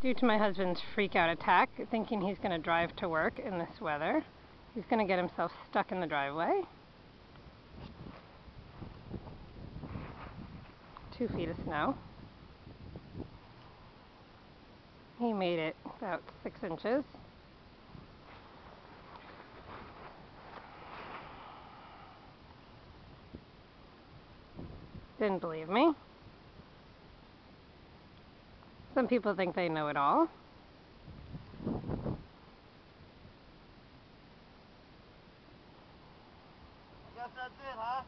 Due to my husband's freak-out attack, thinking he's going to drive to work in this weather, he's going to get himself stuck in the driveway. 2 feet of snow. He made it about 6 inches. Didn't believe me. Some people think they know it all. Guess that's it, huh?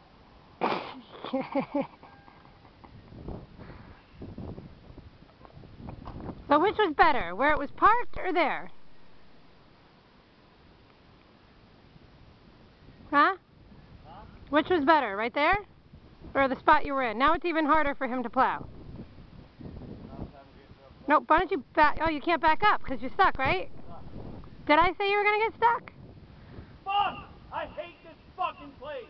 So which was better, where it was parked or there? Huh? Which was better, right there? Or the spot you were in? Now it's even harder for him to plow. Nope, why don't you back? Oh, you can't back up because you're stuck, right? Did I say you were going to get stuck? Fuck! I hate this fucking place!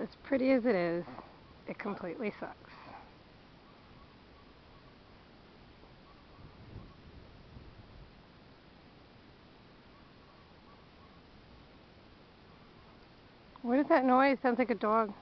As pretty as it is, it completely sucks. What is that noise? Sounds like a dog.